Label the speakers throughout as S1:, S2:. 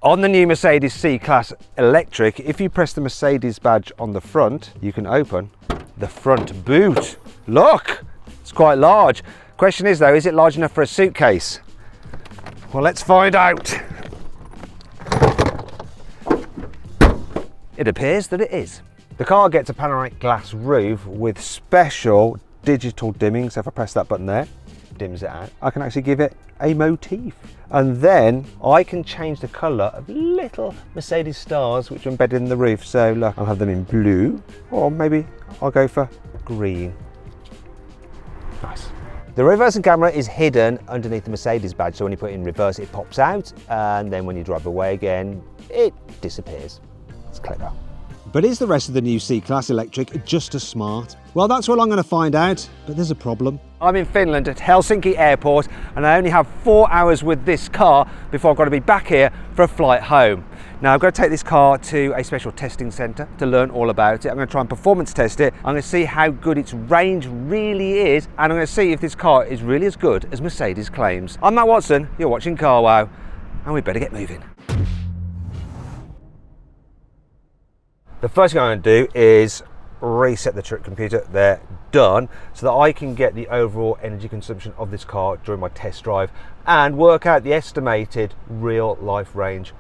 S1: On the new Mercedes C-Class Electric, if you press the Mercedes badge on the front, you can open the front boot. Look, it's quite large. Question is though, is it large enough for a suitcase? Well, let's find out. It appears that it is. The car gets a panoramic glass roof with special digital dimming. So if I press that button there, dims it out. I can actually give it a motif. And then I can change the colour of little Mercedes stars which are embedded in the roof. So look, I'll have them in blue, or maybe I'll go for green. Nice. The reversing camera is hidden underneath the Mercedes badge, so when you put it in reverse it pops out, and then when you drive away again it disappears. It's clever. But is the rest of the new C-Class Electric just as smart? Well, that's what I'm going to find out, but there's a problem. I'm in Finland at Helsinki airport and I only have 4 hours with this car before I've got to be back here for a flight home. Now I've got to take this car to a special testing centre to learn all about it. I'm going to try and performance test it. I'm going to see how good its range really is, and I'm going to see if this car is really as good as Mercedes claims. I'm Matt Watson, you're watching Car Wow, and we better get moving. The first thing I'm going to do is reset the trip computer. They're done, so that I can get the overall energy consumption of this car during my test drive and work out the estimated real life range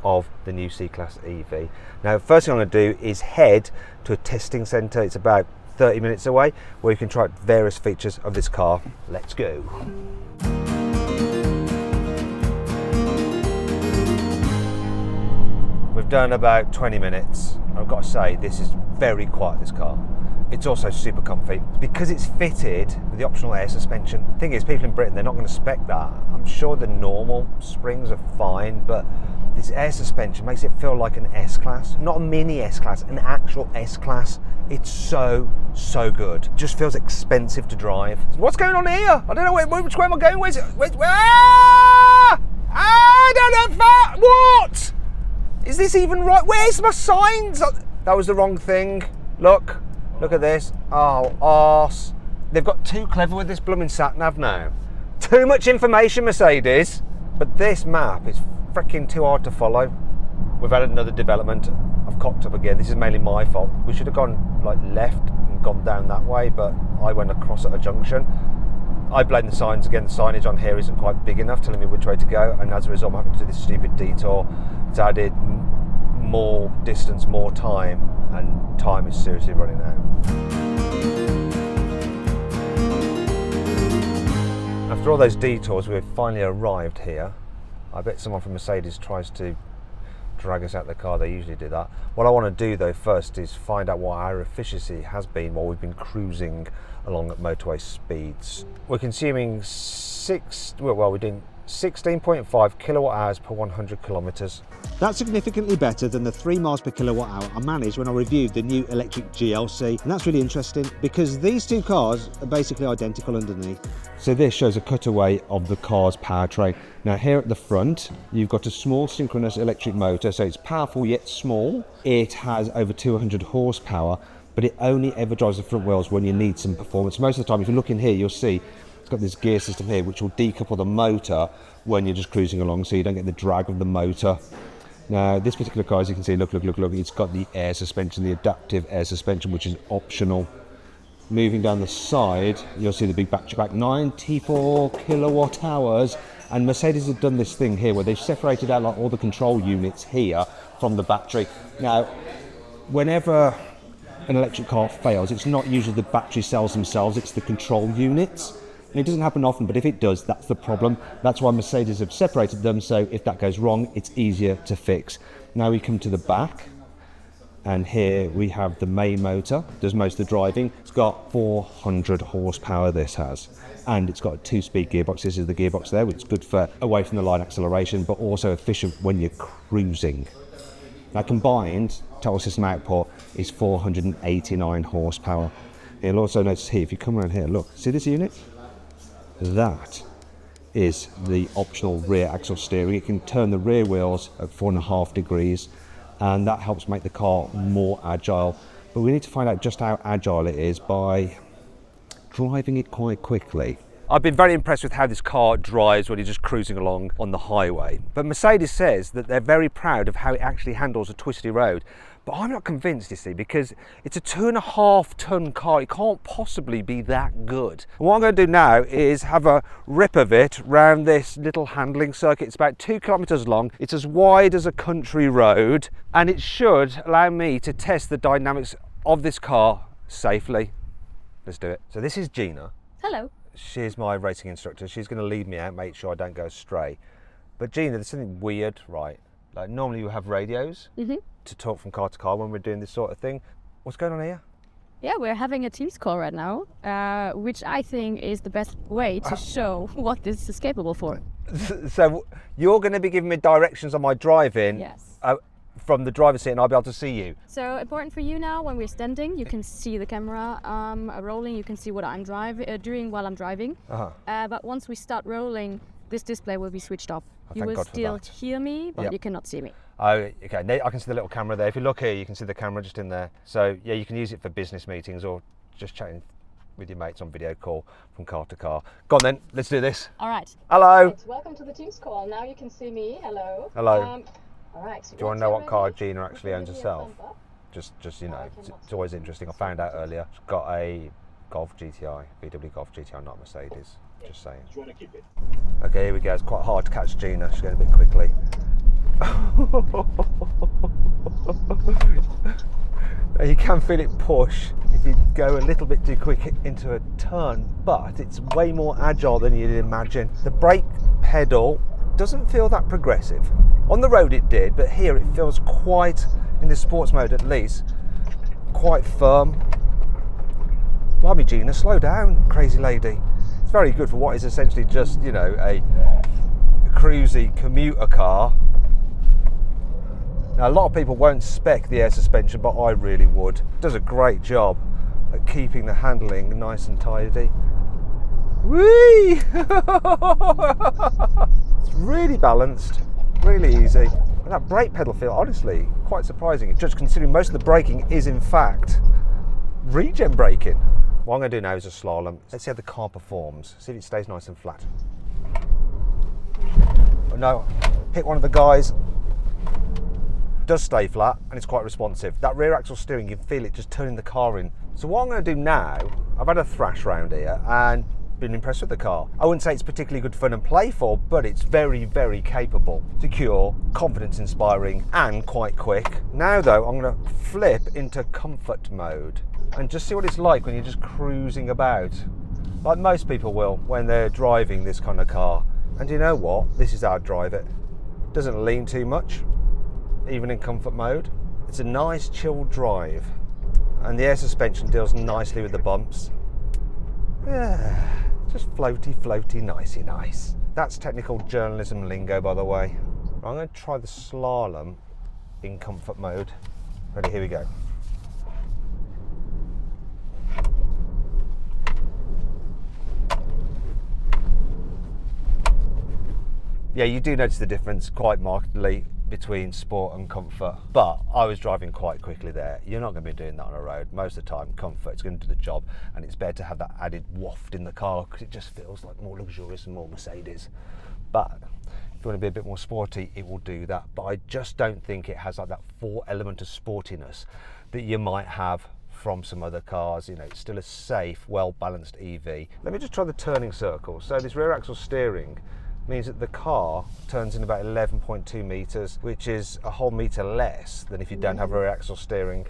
S1: of the new C-Class EV. Now, first thing I'm going to do is head to a testing centre. It's about 30 minutes away, where you can try various features of this car. Let's go. We've done about 20 minutes. I've got to say, this is very quiet, this car. It's also super comfy. Because it's fitted with the optional air suspension. The thing is, people in Britain, they're not going to spec that. I'm sure the normal springs are fine, but this air suspension makes it feel like an S-Class. Not a mini S-Class, an actual S-Class. It's so good. Just feels expensive to drive. What's going on here? I don't know, which way am I going? Where's it? Ah! I don't know, what? Is this even right? Where's my signs? That was the wrong thing. Look at this. Oh, arse. They've got too clever with this blooming sat-nav now. Too much information, Mercedes. But this map is freaking too hard to follow. We've had another development. I've cocked up again. This is mainly my fault. We should have gone like left and gone down that way, but I went across at a junction. I blame the signs again. The signage on here isn't quite big enough telling me which way to go, and as a result I'm having to do this stupid detour. It's added more distance, more time, and time is seriously running out. After all those detours, we've finally arrived here. I bet someone from Mercedes tries to drag us out the car. They usually do that. What I want to do though first is find out what our efficiency has been while we've been cruising along at motorway speeds. We're consuming we're doing 16.5 kilowatt hours per 100 kilometers. That's significantly better than the 3 miles per kilowatt hour I managed when I reviewed the new electric GLC, and that's really interesting because these two cars are basically identical underneath. So this shows a cutaway of the car's powertrain. Now here at the front, you've got a small synchronous electric motor, so it's powerful yet small. It has over 200 horsepower, but it only ever drives the front wheels when you need some performance. Most of the time, if you look in here, you'll see it's got this gear system here which will decouple the motor when you're just cruising along, so you don't get the drag of the motor. Now this particular car, as you can see, look, it's got the air suspension, the adaptive air suspension, which is optional. Moving down the side, you'll see the big battery pack, 94 kilowatt hours, and Mercedes have done this thing here where they've separated out like all the control units here from the battery. Now, whenever an electric car fails, it's not usually the battery cells themselves, it's the control units. And it doesn't happen often, but if it does, that's the problem. That's why Mercedes have separated them, so if that goes wrong, it's easier to fix. Now we come to the back, and here we have the main motor, does most of the driving. It's got 400 horsepower, this has. And it's got a 2-speed gearbox. This is the gearbox there, which is good for away from the line acceleration, but also efficient when you're cruising. Now combined, total system output is 489 horsepower. You'll also notice here, if you come around here, look, see this unit? That is the optional rear axle steering. It can turn the rear wheels at 4.5 degrees, and that helps make the car more agile. But we need to find out just how agile it is by driving it quite quickly. I've been very impressed with how this car drives when you're just cruising along on the highway. But Mercedes says that they're very proud of how it actually handles a twisty road. But I'm not convinced, you see, because it's a 2.5 ton car. It can't possibly be that good. And what I'm going to do now is have a rip of it round this little handling circuit. It's about 2 kilometers long. It's as wide as a country road, and it should allow me to test the dynamics of this car safely. Let's do it. So this is Gina.
S2: Hello.
S1: She's my racing instructor. She's going to lead me out, make sure I don't go astray. But Gina, there's something weird, right? Like normally you have radios to talk from car to car when we're doing this sort of thing. What's going on here?
S2: Yeah, we're having a Teams call right now, which I think is the best way to show what this is capable for.
S1: So you're going to be giving me directions on my driving.
S2: Yes.
S1: From the driver's seat, and I'll be able to see you.
S2: So important for you now, when we're standing, you can see the camera rolling, you can see what I'm doing while I'm driving. But once we start rolling, this display will be switched off. You will still hear me, but you cannot see me.
S1: Oh, okay. I can see the little camera there. If you look here, you can see the camera just in there. So yeah, you can use it for business meetings or just chatting with your mates on video call from car to car. Go on then, let's do this.
S2: All right.
S1: Hello.
S2: Right, welcome to the Teams call. Now you can see me. Hello.
S1: Hello.
S2: All right. So
S1: do you want to know what car Gina actually owns herself? Just you know, it's always interesting. I found out earlier. She's got a Golf GTI, VW Golf GTI, not Mercedes. Just saying. Do you want to keep it? Okay, here we go. It's quite hard to catch Gina. She's going a bit quickly. Now you can feel it push if you go a little bit too quick into a turn, but it's way more agile than you'd imagine. The brake pedal doesn't feel that progressive. On the road it did, but here it feels quite, in the sports mode at least, quite firm. Blimey Gina, slow down, crazy lady. It's very good for what is essentially just, you know, a cruisy commuter car. Now a lot of people won't spec the air suspension, but I really would. It does a great job at keeping the handling nice and tidy. Whee! It's really balanced, really easy. And that brake pedal feel, honestly, quite surprising. Just considering most of the braking is in fact regen braking. What I'm going to do now is a slalom. Let's see how the car performs. See if it stays nice and flat. Oh no, hit one of the guys. Does stay flat and it's quite responsive. That rear axle steering, you can feel it just turning the car in. So what I'm going to do now, I've had a thrash round here and been impressed with the car. I wouldn't say it's particularly good fun and playful, but it's very, very capable, secure, confidence inspiring and quite quick. Now though, I'm going to flip into comfort mode and just see what it's like when you're just cruising about, like most people will when they're driving this kind of car. And you know what? This is how I drive it. Doesn't lean too much, even in comfort mode. It's a nice chilled drive and the air suspension deals nicely with the bumps. Yeah, just floaty, floaty, nicey nice. That's technical journalism lingo, by the way. I'm going to try the slalom in comfort mode. Ready, here we go. Yeah, you do notice the difference quite markedly between sport and comfort, but I was driving quite quickly there. You're not going to be doing that on a road. Most of the time, comfort is going to do the job, and it's better to have that added waft in the car because it just feels like more luxurious and more Mercedes. But if you want to be a bit more sporty, it will do that. But I just don't think it has like that full element of sportiness that you might have from some other cars. You know, it's still a safe, well-balanced EV. Let me just try the turning circle. So this rear axle steering means that the car turns in about 11.2 meters, which is a whole meter less than if you don't have rear axle steering.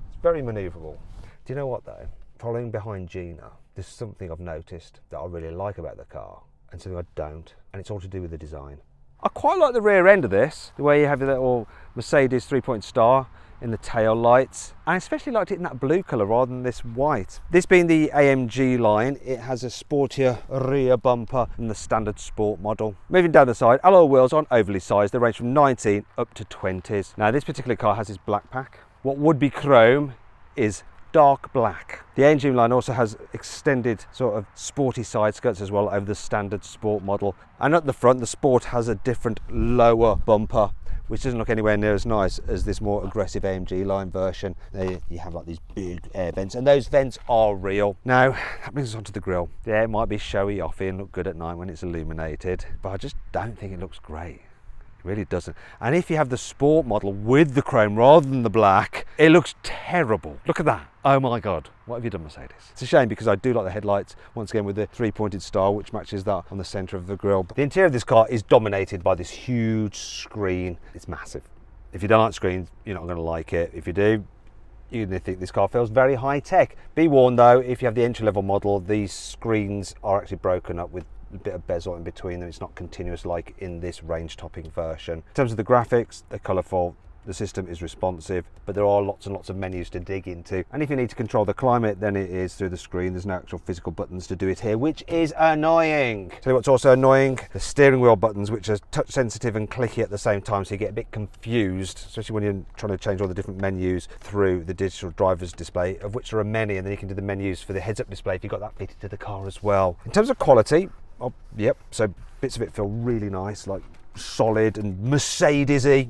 S1: It's very maneuverable. Do you know what though? Following behind Gina, there's something I've noticed that I really like about the car and something I don't, and it's all to do with the design. I quite like the rear end of this, the way you have the little Mercedes 3-point star in the tail lights, and I especially liked it in that blue colour rather than this white. This being the AMG-Line, it has a sportier rear bumper than the standard sport model. Moving down the side, alloy wheels aren't overly sized, they range from 19 up to 20s. Now this particular car has this black pack. What would be chrome is dark black. The AMG-Line also has extended sort of sporty side skirts as well over the standard sport model. And at the front, the sport has a different lower bumper, which doesn't look anywhere near as nice as this more aggressive AMG-Line version. There you have like these big air vents, and those vents are real. Now, that brings us onto the grille. Yeah, it might be showy offy and look good at night when it's illuminated, but I just don't think it looks great. Really doesn't. And if you have the sport model with the chrome rather than the black, it looks terrible. Look at that. Oh my God, what have you done, Mercedes? It's a shame because I do like the headlights, once again with the three-pointed star, which matches that on the center of the grille. But the interior of this car is dominated by this huge screen. It's massive. If you don't like screens, you're not going to like it. If you do, you're going to think this car feels very high tech. Be warned though, if you have the entry-level model, these screens are actually broken up with a bit of bezel in between them. It's not continuous like in this range topping version. In terms of the graphics, they're colourful, the system is responsive, but there are lots and lots of menus to dig into. And if you need to control the climate, then it is through the screen. There's no actual physical buttons to do it here, which is annoying. Tell you what's also annoying, the steering wheel buttons, which are touch sensitive and clicky at the same time, so you get a bit confused, especially when you're trying to change all the different menus through the digital driver's display, of which there are many, and then you can do the menus for the heads-up display if you've got that fitted to the car as well. In terms of quality, oh, yep, so bits of it feel really nice, like solid and Mercedes-y.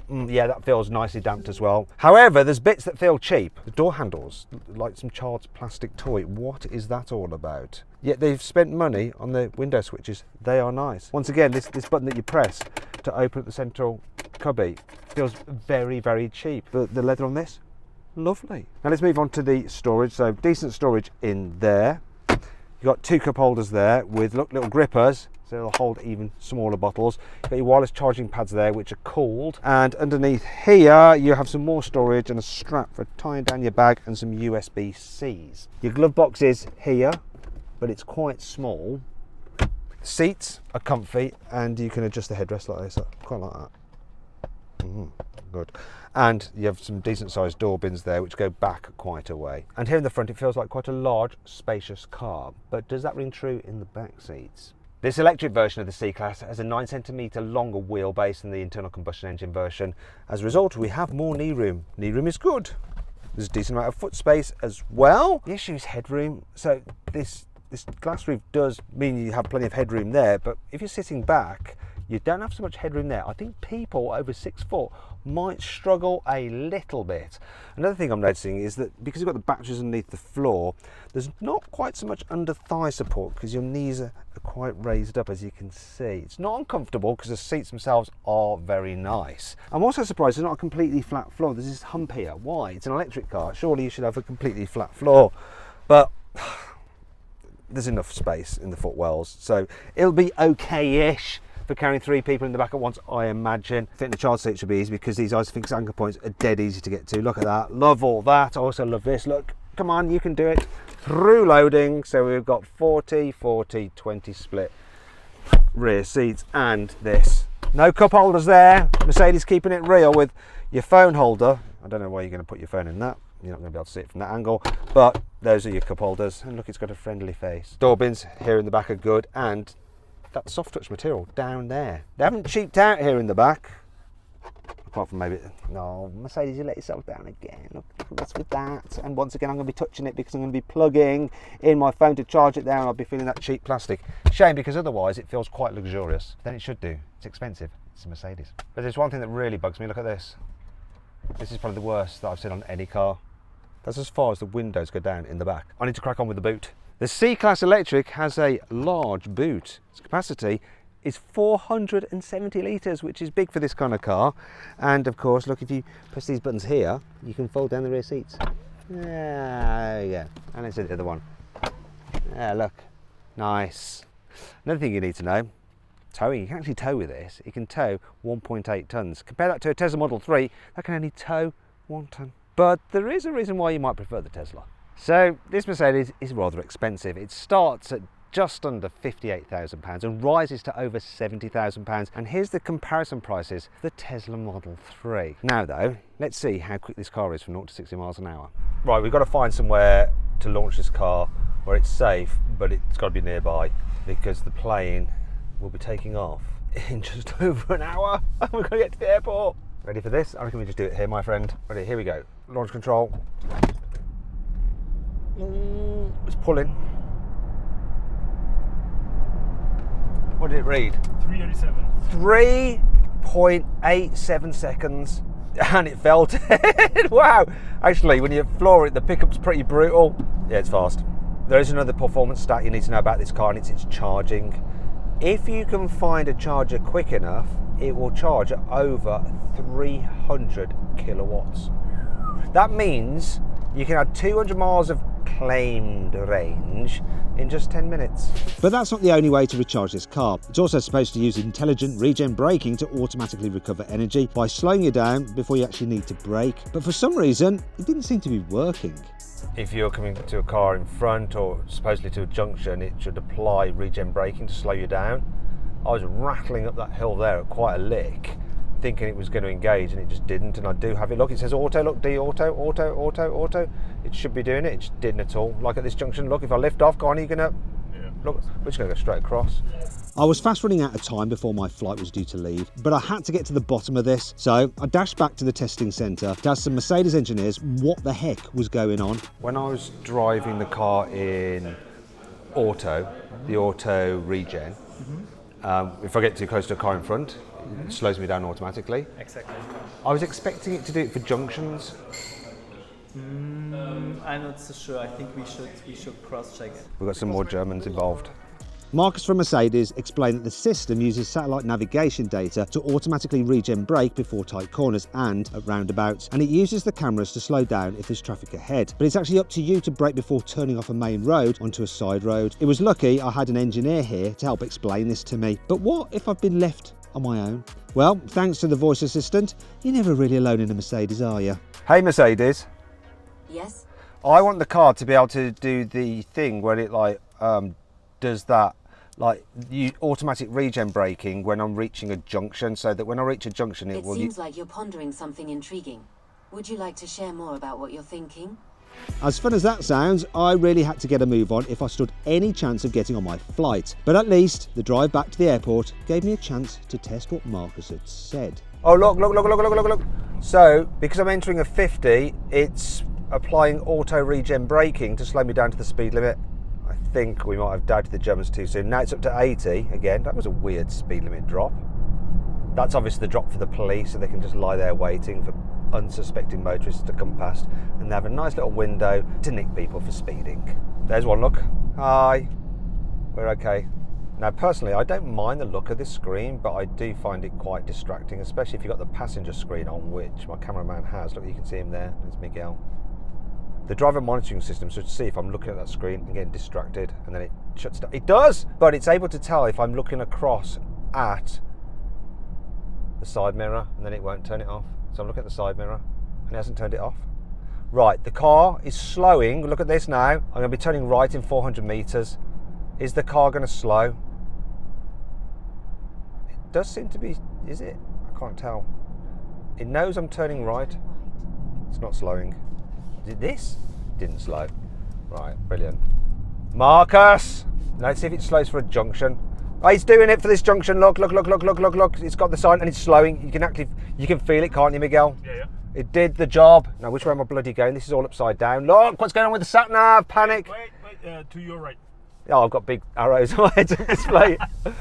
S1: Yeah, that feels nicely damped as well. However, there's bits that feel cheap. The door handles, like some child's plastic toy. What is that all about? Yet they've spent money on the window switches. They are nice. Once again, this button that you press to open up the central cubby feels very, very cheap. The leather on this, lovely. Now let's move on to the storage. So decent storage in there. You've got two cup holders there with little grippers, so they'll hold even smaller bottles. You've got your wireless charging pads there, which are cooled. And underneath here, you have some more storage and a strap for tying down your bag and some USB-Cs. Your glove box is here, but it's quite small. Seats are comfy, and you can adjust the headrest like this. I quite like that. Good. And you have some decent sized door bins there which go back quite a way. And here in the front it feels like quite a large, spacious car. But does that ring true in the back seats? This electric version of the C-Class has a 9 centimetre longer wheelbase than the internal combustion engine version. As a result, we have more knee room. Knee room is good. There's a decent amount of foot space as well. The issue is headroom. So this glass roof does mean you have plenty of headroom there, but if you're sitting back, you don't have so much headroom there. I think people over 6 foot might struggle a little bit. Another thing I'm noticing is that because you've got the batteries underneath the floor, there's not quite so much under thigh support because your knees are quite raised up, as you can see. It's not uncomfortable because the seats themselves are very nice. I'm also surprised there's not a completely flat floor. There's this hump here. Why? It's an electric car. Surely you should have a completely flat floor. But there's enough space in the footwells, so it'll be okay-ish for carrying 3 people in the back at once, I imagine. Fitting the child seat should be easy because these ISOFIX anchor points are dead easy to get to. Look at that, love all that. I also love this, look, come on, you can do it. Through loading, so we've got 40, 40, 20 split rear seats, and this. No cup holders there. Mercedes keeping it real with your phone holder. I don't know why you're going to put your phone in that. You're not going to be able to see it from that angle, but those are your cup holders. And look, it's got a friendly face. Door bins here in the back are good, and that soft touch material down there. They haven't cheaped out here in the back. Apart from maybe, no, Mercedes, you let yourself down again. Look what's with that. And once again, I'm going to be touching it because I'm going to be plugging in my phone to charge it there, and I'll be feeling that cheap plastic. Shame, because otherwise it feels quite luxurious. Then it should do. It's expensive. It's a Mercedes. But there's one thing that really bugs me. Look at this. This is probably the worst that I've seen on any car. That's as far as the windows go down in the back. I need to crack on with the boot. The C-Class Electric has a large boot. Its capacity is 470 litres, which is big for this kind of car. And of course, look, if you press these buttons here, you can fold down the rear seats. There you go. And let's do the other one. Yeah, look, nice. Another thing you need to know, towing. You can actually tow with this. It can tow 1.8 tonnes. Compare that to a Tesla Model 3, that can only tow 1 tonne. But there is a reason why you might prefer the Tesla. So this Mercedes is rather expensive. It starts at just under £58,000 and rises to over £70,000. And here's the comparison prices for the Tesla Model 3. Now though, let's see how quick this car is from 0 to 60 miles an hour. Right, we've got to find somewhere to launch this car where it's safe, but it's got to be nearby because the plane will be taking off in just over an hour. We're going to get to the airport. Ready for this? I reckon we just do it here, my friend. Ready, here we go. Launch control. It's pulling. What did it read?
S3: 387.
S1: 0.87 seconds and it fell dead. Wow. Actually, when you floor it, the pickup's pretty brutal. Yeah, it's fast. There is another performance stat you need to know about this car, and it's its charging. If you can find a charger quick enough, it will charge at over 300 kilowatts. That means you can have 200 miles of claimed range in just 10 minutes.
S3: But that's not the only way to recharge this car. It's also supposed to use intelligent regen braking to automatically recover energy by slowing you down before you actually need to brake. But for some reason, it didn't seem to be working.
S1: If you're coming to a car in front or supposedly to a junction, it should apply regen braking to slow you down. I was rattling up that hill there at quite a lick, thinking it was going to engage, and it just didn't. And I do have it. Look, it says auto. Look, D auto, auto, auto, auto. It should be doing it. It just didn't at all. Like at this junction, look, if I lift off, go on, are you going to... Yeah. Look, we're just going to go straight across.
S3: I was fast running out of time before my flight was due to leave, but I had to get to the bottom of this. So I dashed back to the testing centre to ask some Mercedes engineers what the heck was going on.
S1: When I was driving the car in auto, the auto-regen, if I get too close to a car in front, it slows me down automatically.
S4: Exactly.
S1: I was expecting it to do it for junctions.
S4: I'm not so sure. I think we should cross-check it.
S1: We've got some more Germans involved.
S3: Marcus from Mercedes explained that the system uses satellite navigation data to automatically regen brake before tight corners and at roundabouts, and it uses the cameras to slow down if there's traffic ahead. But it's actually up to you to brake before turning off a main road onto a side road. It was lucky I had an engineer here to help explain this to me. But what if I've been left on my own? Well, thanks to the voice assistant, you're never really alone in a Mercedes, are you?
S1: Hey Mercedes.
S5: Yes?
S1: I want the car to be able to do the thing where it does that, like you automatic regen braking when I'm reaching a junction, so that when I reach a junction it will...
S5: It seems like you're pondering something intriguing. Would you like to share more about what you're thinking?
S3: As fun as that sounds, I really had to get a move on if I stood any chance of getting on my flight. But at least the drive back to the airport gave me a chance to test what Marcus had said.
S1: Oh look, look, look, look, look, look, look. So, because I'm entering a 50, it's applying auto regen braking to slow me down to the speed limit. I think we might have doubted the Germans too soon. Now it's up to 80 again. That was a weird speed limit drop. That's obviously the drop for the police, so they can just lie there waiting for unsuspecting motorists to come past, and they have a nice little window to nick people for speeding. There's one, look. Hi. We're okay. Now personally, I don't mind the look of this screen, but I do find it quite distracting, especially if you've got the passenger screen on, which my cameraman has. Look, you can see him there. There's Miguel. The driver monitoring system should see if I'm looking at that screen and getting distracted, and then it shuts down. It does, but it's able to tell if I'm looking across at the side mirror, and then it won't turn it off. So I'm looking at the side mirror, and it hasn't turned it off. Right, the car is slowing. Look at this now. I'm going to be turning right in 400 meters. Is the car going to slow? It does seem to be, is it? I can't tell. It knows I'm turning right. It's not slowing. Did this? Didn't slow. Right, brilliant. Marcus! Let's see if it slows for a junction. Oh, it's doing it for this junction. Look, look, look, look, look, look, look. It's got the sign and it's slowing. You can feel it, can't you, Miguel?
S4: Yeah, yeah.
S1: It did the job. Now, which way am I bloody going? This is all upside down. Look, what's going on with the sat nav? Panic.
S4: Wait, to your right.
S1: Oh, I've got big arrows on my head to display.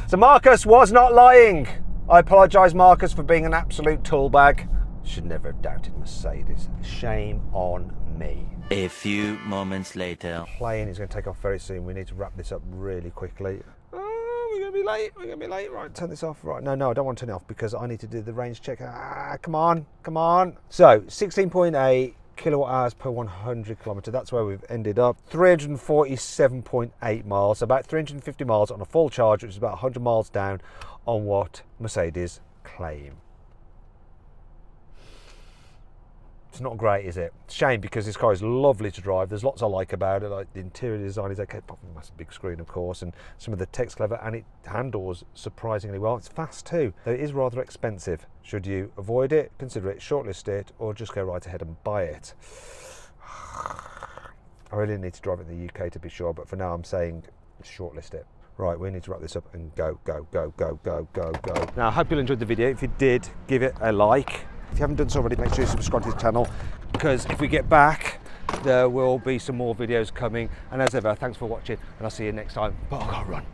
S1: So Marcus was not lying. I apologise, Marcus, for being an absolute tool bag. Should never have doubted Mercedes. Shame on me.
S6: A few moments later.
S1: Plane is going to take off very soon. We need to wrap this up really quickly. Oh, we're going to be late. We're going to be late. Right, turn this off. Right, no, I don't want to turn it off because I need to do the range check. Come on, come on. So, 16.8 kilowatt hours per 100 kilometre. That's where we've ended up. 347.8 miles, about 350 miles on a full charge, which is about 100 miles down on what Mercedes claim. It's not great, is it? Shame, because this car is lovely to drive. There's lots I like about it, like the interior design is okay, apart from the massive big screen, of course, and some of the tech's clever, and it handles surprisingly well. It's fast too, though it is rather expensive. Should you avoid it, consider it, shortlist it, or just go right ahead and buy it? I really need to drive it in the UK to be sure, but for now I'm saying shortlist it. Right, we need to wrap this up and go, go, go, go, go, go, go. Now, I hope you enjoyed the video. If you did, give it a like. If you haven't done so already, make sure you subscribe to this channel, because if we get back, there will be some more videos coming. And as ever, thanks for watching, and I'll see you next time. But I've got to run.